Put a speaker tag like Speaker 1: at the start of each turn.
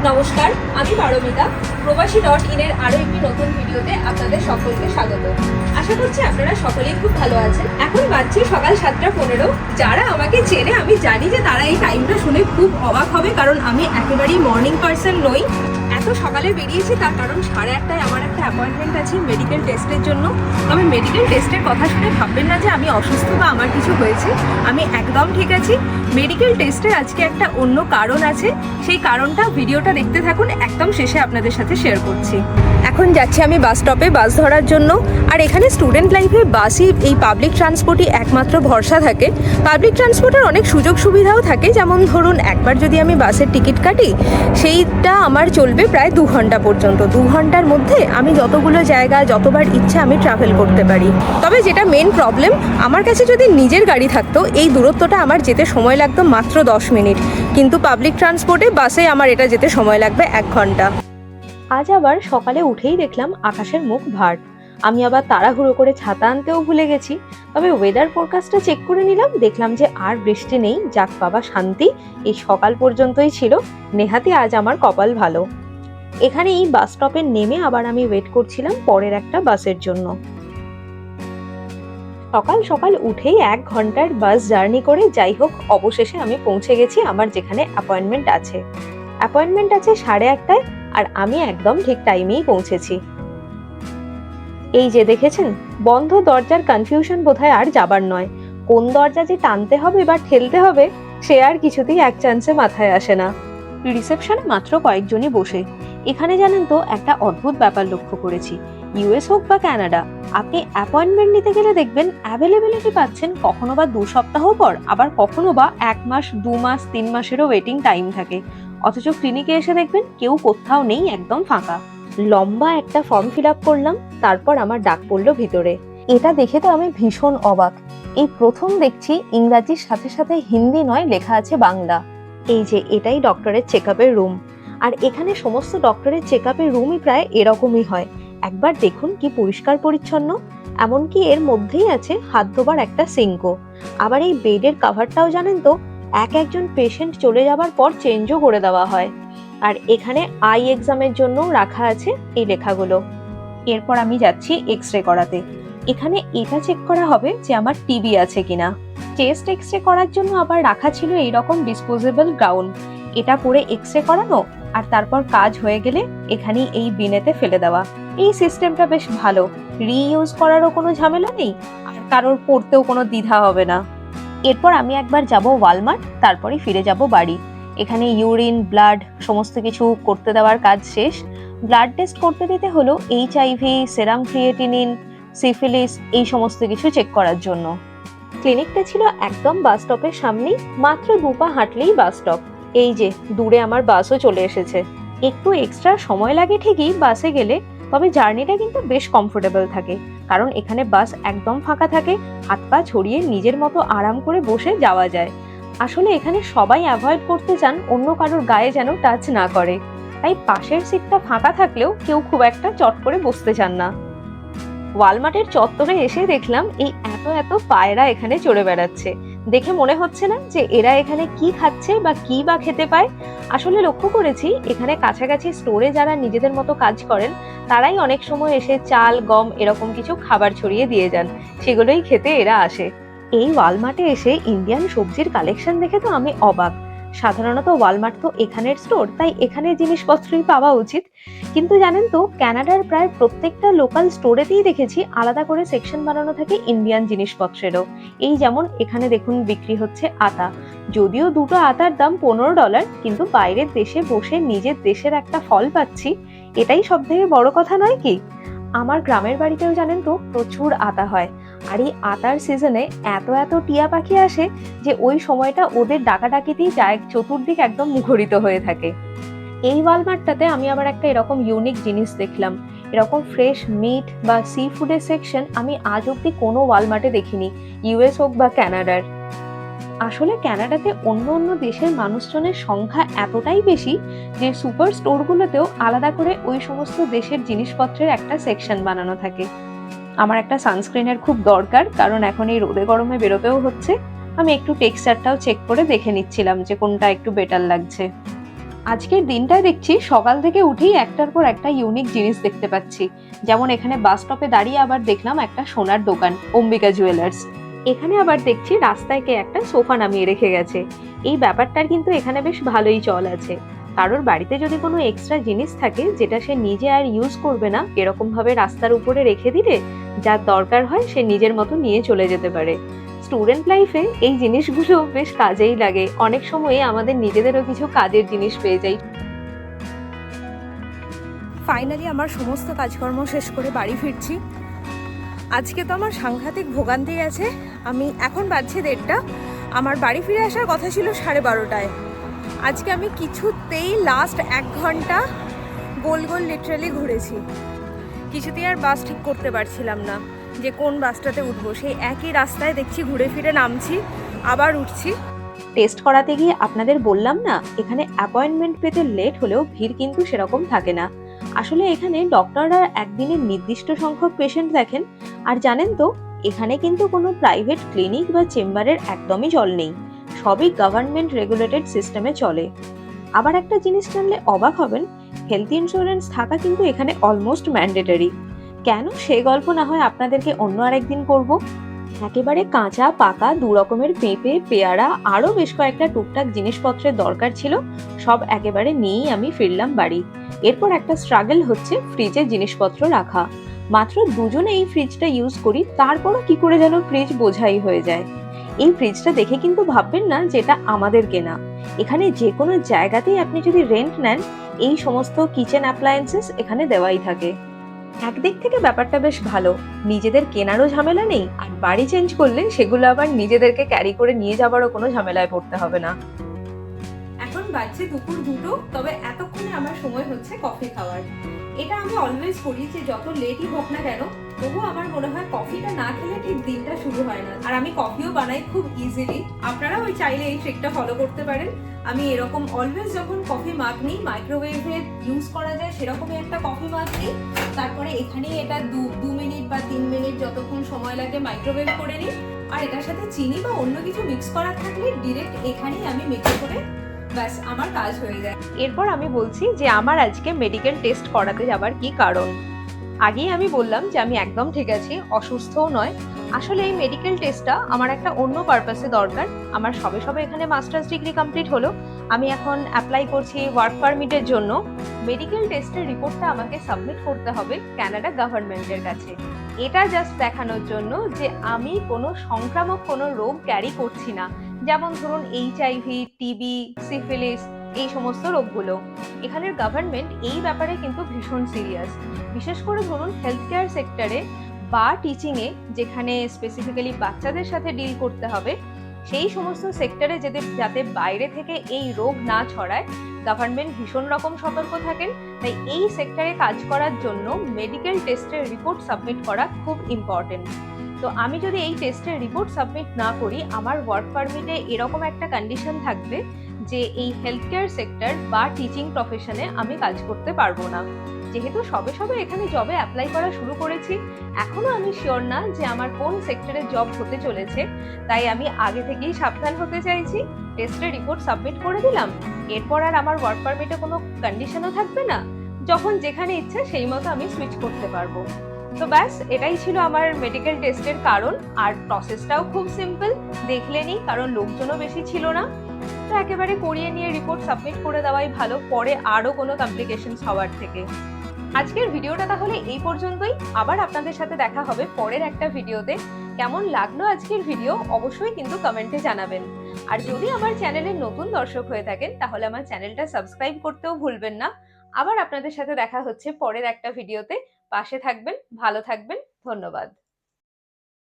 Speaker 1: নমস্কার, আমি পারমিতা। প্রবাসী.in এর আরো একটি নতুন ভিডিওতে আপনাদের সকলকে স্বাগত। আশা করছি আপনারা সকলেই খুব ভালো আছেন। এখন বাজছে সকাল 7:15। যারা আমাকে চেনে আমি জানি যে তারা এই টাইমটা শুনে খুব অবাক হবে, কারণ আমি একেবারেই মর্নিং পার্সন নই। এত সকালে বেরিয়েছি তার কারণ 8:30টায় আমার একটা অ্যাপয়েন্টমেন্ট আছে মেডিকেল টেস্টের জন্য। তবে মেডিকেল টেস্টের কথা শুনে ভাববেন না যে আমি অসুস্থ বা আমার কিছু হয়েছে। আমি একদম ঠিক আছি। মেডিকেল টেস্টের আজকে একটা অন্য কারণ আছে, সেই কারণটা ভিডিওটা দেখতে থাকুন, একদম শেষে আপনাদের সাথে শেয়ার করছি। এখন যাচ্ছি আমি বাস স্টপে বাস ধরার জন্য। আর এখানে স্টুডেন্ট লাইফে বাসই, এই পাবলিক ট্রান্সপোর্টই একমাত্র ভরসা থাকে। পাবলিক ট্রান্সপোর্টের অনেক সুযোগ সুবিধাও থাকে, যেমন ধরুন একবার যদি আমি বাসের টিকিট কাটি সেইটা আমার চলবে প্রায় 2 ঘন্টা পর্যন্ত। 2 ঘন্টার মধ্যে আমি যতগুলো জায়গা যতবার ইচ্ছা আমি ট্রাভেল করতে পারি। তবে যেটা মেন প্রবলেম, আমার কাছে যদি নিজের গাড়ি থাকতো এই দূরত্বটা আমার যেতে সময় লাগতো মাত্র 10 মিনিট, কিন্তু পাবলিক ট্রান্সপোর্টে বাসে আমার এটা যেতে সময় লাগবে 1 ঘন্টা। আজ আবার সকালে উঠেই দেখলাম আকাশের মুখ ভার। আমি আবার তাড়াহুড়ো করে ছাতা আনতেও ভুলে গেছি। তবে ওয়েদার ফোরকাস্টটা চেক করে নিলাম, দেখলাম যে আর বৃষ্টি নেই। যাক বাবা, শান্তি। এই সকাল পর্যন্তই ছিল, নেহাতি আজ আমার কপাল ভালো। এখানে এই বাস স্টপে নেমে আবার আমি ওয়েট করছিলাম পরের একটা বাসের জন্য। সকাল সকাল উঠেই 1 ঘন্টার বাস জার্নি করে যাই হোক অবশেষে আমি পৌঁছে গেছি আমার যেখানে অ্যাপয়েন্টমেন্ট আছে। অ্যাপয়েন্টমেন্ট আছে 8:30টায়, আর আমি একদম ঠিক টাইমেই পৌঁছেছি। এই যে দেখেছেন, বন্ধ দরজার কনফিউশন বোধহয় আর যাবার নয়। কোন দরজা যে টানতে হবে বা ঠেলতে হবে সে আর কিছুতেই এক চান্সে মাথায় আসে না। রিসেপশনে মাত্র কয়েকজনই বসে। এখানে জানেন তো একটা অদ্ভুত ব্যাপার লক্ষ্য করেছি। ইউএস হোক বা কানাডা, আপনি অ্যাপয়েন্টমেন্ট নিতে গেলে দেখবেন অ্যাভেলেবিলিটি পাচ্ছেন কখনো বা 2 সপ্তাহ পর, আবার কখনো বা 1 মাস, 2 মাস, 3 মাসেরও ওয়েটিং টাইম থাকে। অথচ ক্লিনিকে এসে দেখবেন কেউ কোথাও নেই, একদম ফাঁকা। লম্বা একটা ফর্ম ফিল আপ করলাম, তারপর আমার ডাক পড়লো ভিতরে। এটা দেখে তো আমি ভীষণ অবাক। এই প্রথম দেখছি ইংরাজির সাথে সাথে হিন্দি নয়, লেখা আছে বাংলা। এই যে এটাই ডক্টরের চেকআপের রুম। আর এখানে সমস্ত ডক্টরের চেকআপের রুমই প্রায় এরকমই হয়। একবার দেখুন কি পরিষ্কার পরিচ্ছন্ন। এমনকি এর মধ্যেই আছে হাত ধোবার একটা সিঙ্কও। আবার এই বেডের কাভারটাও জানেন তো একজন পেশেন্ট চলে যাবার পর চেঞ্জও করে দেওয়া হয়। আর এখানে আই এক্সামের জন্য রাখা আছে এই লেখাগুলো। এরপর আমি যাচ্ছি এক্সরে করাতে। এখানে এটা চেক করা হবে যে আমার টিবি আছে কিনা। চেস্ট এক্সরে করার জন্য আবার রাখা ছিল এইরকম ডিসপোজেবল গাউন। এটা পরে এক্সরে করানো, আর তারপর কাজ হয়ে গেলে এখানেই এই বিনেতে ফেলে দেওয়া। এই সিস্টেমটা বেশ ভালো, রিইউজ করারও কোনো ঝামেলা নেই, আর কারোর পড়তেও কোনো দ্বিধা হবে না। এরপর আমি একবার যাব ওয়ালমার্ট, তারপরে ফিরে যাব বাড়ি। এখানে ইউরিন, ব্লাড সমস্ত কিছু করতে দেওয়ার কাজ শেষ। ব্লাড টেস্ট করতে দিতে হলো এইচআইভি, সেরাম ক্রিয়েটিনিন, সিফিলিস, এই সমস্ত কিছু চেক করার জন্য। ক্লিনিকটা ছিল একদম বাস স্টপের সামনেই, মাত্র 2 পা হাঁটলেই বাস স্টপ। এই যে দূরে আমার বাসও চলে এসেছে। একটু এক্সট্রা সময় লাগে ঠিকই বাসে গেলে, তবে জার্নিটা কিন্তু বেশ কমফোর্টেবল থাকে, কারণ এখানে বাস একদম ফাঁকা থাকে। হাত পা ছড়িয়ে নিজের মতো আরাম করে বসে যাওয়া যায়। আসলে এখানে সবাই অ্যাভয়েড করতে চান অন্য কারোর গায়ে যেন টাচ না করে, তাই পাশের সিটটা ফাঁকা থাকলেও কেউ খুব একটা চট করে বসতে চান না। ওয়ালমার্টের চত্বরে এসে দেখলাম এই এত এত পায়রা এখানে চড়ে বেড়াচ্ছে। দেখে মনে হচ্ছে না যে এরা এখানে কি খাচ্ছে বা কি বা খেতে পায়। আসলে লক্ষ্য করেছি এখানে কাছাকাছি স্টোরে যারা নিজেদের মতো কাজ করেন তারাই অনেক সময় এসে চাল, গম এরকম কিছু খাবার ছড়িয়ে দিয়ে যান, সেগুলোই খেতে এরা আসে। এই ওয়ালমার্টে এসে ইন্ডিয়ান সবজির কালেকশন দেখে তো আমি অবাক। সাধারণত ওয়ালমার্ট তো এখানের স্টোর, তাই এখানের জিনিসপত্রই পাওয়া উচিত। কিন্তু জানেন তো কানাডার প্রায় প্রত্যেকটা লোকাল স্টোরেতেই দেখেছি আলাদা করে সেকশন বানানো থাকে ইন্ডিয়ান জিনিসপত্রেরও। এই যেমন এখানে দেখুন বিক্রি হচ্ছে আতা। যদিও দুটো আতার দাম $15, কিন্তু বাইরের দেশে বসে নিজের দেশের একটা ফল পাচ্ছি, এটাই সব থেকে বড় কথা নয় কি? আমার গ্রামের বাড়িতেও জানেন তো প্রচুর আতা হয়। আর এই আতার সিজনে এত এত টিয়া পাখি আসে যে ওই সময়টা ওদের ডাকাডাকিতেই চতুর্দিক একদম মুখরিত হয়ে থাকে। এই ওয়ালমার্টটাতে আমি আবার একটা এরকম ইউনিক জিনিস দেখলাম। এরকম ফ্রেশ মিট বা সি ফুডের সেকশন আমি আজ অব্দি কোনো ওয়ালমার্টে দেখিনি, ইউএস হোক বা কানাডার। আসলে কানাডাতে অন্য অন্য দেশের মানুষজনের সংখ্যা এতটাই বেশি যে সুপার স্টোরগুলোতেও আলাদা করে ওই সমস্ত দেশের জিনিসপত্রের একটা সেকশন বানানো থাকে। আমার একটা সানস্ক্রিনের খুব দরকার, কারণ এখন এই রোদে গরমে বেরোতেও হচ্ছে। আমি একটু টেক্সচারটাও চেক করে দেখে নিচ্ছিলাম যে কোনটা একটু বেটার লাগছে। আজকের দিনটা দেখছি সকাল থেকে উঠেই একটার পর একটা ইউনিক জিনিস দেখতে পাচ্ছি। যেমন এখানে বাস স্টপে দাঁড়িয়ে আবার দেখলাম একটা সোনার দোকান, অম্বিকা জুয়েলার্স। এখানে আবার দেখছি রাস্তায় কে একটা সোফা নামিয়ে রেখে গেছে। এই ব্যাপারটার কিন্তু এখানে বেশ ভালোই চল আছে। কারোর বাড়িতে যদি কোনো এক্সট্রা জিনিস থাকে যেটা সে নিজে আর ইউজ করবে না, এরকম ভাবে রাস্তার উপরে রেখে দিলে যার দরকার হয় সে নিজের মতো নিয়ে চলে যেতে পারে। স্টুডেন্ট লাইফে এই জিনিসগুলো বেশ কাজেই লাগে। অনেক সময় আমাদের নিজেদেরও কিছু কাজের জিনিস পেয়ে যাই। ফাইনালি আমার সমস্ত কাজকর্ম শেষ করে বাড়ি ফিরছি। আজকে তো আমার সাংঘাতিক ভোগান্তি গেছে। আমি এখন বাজছে 1:30, আমার বাড়ি ফিরে আসার কথা ছিল 12:30টায়। আজকে আমি কিছুতেই লাস্ট 1 ঘন্টা গোল গোল লিটারালি ঘুরেছি। কিছুতেই আর বাস ঠিক করতে পারছিলাম না যে কোন বাসটাতে উঠবো। সেই একই রাস্তায় দেখছি ঘুরে ফিরে নামছি, আবার উঠছি। টেস্ট করাতে গিয়ে আপনাদের বললাম না, এখানে অ্যাপয়েন্টমেন্ট পেতে লেট হলেও ভিড় কিন্তু সেরকম থাকে না। আসলে এখানে ডক্টররা একদিনে নির্দিষ্ট সংখ্যক পেশেন্ট দেখেন। আর জানেন তো, এখানে কিন্তু কোনো প্রাইভেট ক্লিনিক বা চেম্বারের একদমই চল নেই। সবই গভর্নমেন্ট রেগুলেটেড সিস্টেমে চলে। আবার একটা জিনিস জানলে অবাক হবেন, হেলথ ইন্স্যুরেন্স থাকা কিন্তু এখানে অলমোস্ট ম্যান্ডেটরি। কেন, সে গল্প না হয় আপনাদেরকে অন্য আরেকদিন করব। একেবারে কাঁচা পাকা 2 রকমের পেঁপে, পেয়ারা, আরো বেশ কয়েকটা টুকটাক জিনিসপত্রের দরকার ছিল। সব একেবারে নিয়েই আমি ফিরলাম বাড়ি। এরপর একটা স্ট্রাগল হচ্ছে ফ্রিজে জিনিসপত্র রাখা। মাত্র দুজনে এই ফ্রিজটা ইউজ করি, তারপরও কি করে যেন ফ্রিজ বোঝাই হয়ে যায়। এই ফ্রিজটা দেখে কিন্তু ভাববেন না যে এটা আমাদের কেনা। এখানে যে কোনো জায়গাতেই আপনি যদি রেন্ট নেন, এই সমস্ত কিচেন অ্যাপ্লায়েন্সেস এখানে দেওয়াই থাকে। একদিক থেকে ব্যাপারটা বেশ ভালো, নিজেদের কেনারও ঝামেলা নেই, আর বাড়ি চেঞ্জ করলে সেগুলো আবার নিজেদেরকে ক্যারি করে নিয়ে যাবারও কোনো ঝামেলায় পড়তে হবে না। এখন বাজছে দুপুর 2টো, তবে এতক্ষণে আমার সময় হচ্ছে কফি খাওয়ার। এটা আমি অলওয়েজ করি যে যত লেটই হোক না কেন, তবুও আমার মনে হয় কফিটা না খেলে ঠিক দিনটা শুরু হয় না। আর আমি কফিও বানাই খুব ইজিলি। আপনারা ওই চাইলে এই ট্রিকটা ফলো করতে পারেন। আমি এরকম অলওয়েজ যখন কফি মাগ নিই, মাইক্রোওয়েভে ইউজ করা যায় সেরকমই একটা কফি মাগ নিই। তারপরে এখানেই এটা 2 মিনিট বা 3 মিনিট যতক্ষণ সময় লাগে মাইক্রোওয়েভ করে নিই। আর এটার সাথে চিনি বা অন্য কিছু মিক্স করা থাকলে ডিরেক্ট এখানেই আমি মিক্স করে ব্যাস আমার কাজ হয়ে যায়। এরপর আমি বলছি যে আমার আজকে মেডিকেল টেস্ট করাতে যাবার কি কারণ। আগেই আমি বললাম যে আমি একদম ঠিক আছি, অসুস্থও নয়। আসলে এই মেডিকেল টেস্টটা আমার একটা অন্য পারপাসে দরকার। আমার সবে সবে এখানে মাস্টার্স ডিগ্রি কমপ্লিট হলো। আমি এখন অ্যাপ্লাই করছি ওয়ার্ক পারমিটের জন্য। মেডিকেল টেস্টের রিপোর্টটা আমাকে সাবমিট করতে হবে কানাডা গভর্নমেন্টের কাছে। এটা জাস্ট দেখানোর জন্য যে আমি কোনো সংক্রামক কোনো রোগ ক্যারি করছি না। যেমন ধরুন HIV, টিবি, সিফিলিস, এই সমস্ত রোগগুলো। এখানের গভর্নমেন্ট এই ব্যাপারে কিন্তু ভীষণ সিরিয়াস। বিশেষ করে ধরুন হেলথ কেয়ার সেক্টরে বা টিচিংয়ে, যেখানে স্পেসিফিক্যালি বাচ্চাদের সাথে ডিল করতে হবে, সেই সমস্ত সেক্টরে যাতে বাইরে থেকে এই রোগ না ছড়ায়, গভর্নমেন্ট ভীষণ রকম সতর্ক থাকেন। তাই এই সেক্টরে কাজ করার জন্য মেডিকেল টেস্টের রিপোর্ট সাবমিট করা খুব ইম্পর্টেন্ট। তো আমি যদি এই টেস্টের রিপোর্ট সাবমিট না করি, আমার ওয়ার্ক পারমিটে এরকম একটা কন্ডিশন থাকবে যে এই হেলথ কেয়ার সেক্টর বা টিচিং প্রফেশনে আমি কাজ করতে পারবো না। যেহেতু সবে সবে এখানে জবে অ্যাপ্লাই করা শুরু করেছি, এখনো আমি শিওর না যে আমার কোন সেক্টরে জব হতে চলেছে। তাই আমি আগে থেকেই সাবধান হতে চাইছি। টেস্টের রিপোর্ট সাবমিট করে দিলাম, এরপর আর আমার ওয়ার্ক পারমিটে কোনো কন্ডিশনও থাকবে না। যখন যেখানে ইচ্ছে সেই মতো আমি সুইচ করতে পারবো। তো ব্যাস, এটাই ছিল আমার মেডিকেল টেস্টের কারণ। আর প্রসেসটাও খুব সিম্পল, দেখলেনি, কারণ লোকজনও বেশি ছিল না। তো একেবারে করিয়ে নিয়ে রিপোর্ট সাবমিট করে দেওয়াই ভালো, পরে আরো কোনো কমপ্লিকেশনস হওয়ার থেকে। আজকের ভিডিওটা তাহলে এই পর্যন্তই। আবার আপনাদের সাথে দেখা হবে পরের একটা ভিডিওতে। কেমন লাগলো আজকের ভিডিও অবশ্যই কিন্তু কমেন্টে জানাবেন। আর যদি আমার চ্যানেলের নতুন দর্শক হয়ে থাকেন তাহলে আমার চ্যানেলটা সাবস্ক্রাইব করতেও ভুলবেন না। আবার আপনাদের সাথে দেখা হচ্ছে পরের একটা ভিডিওতে। পাশে থাকবেন, ভালো থাকবেন, ধন্যবাদ।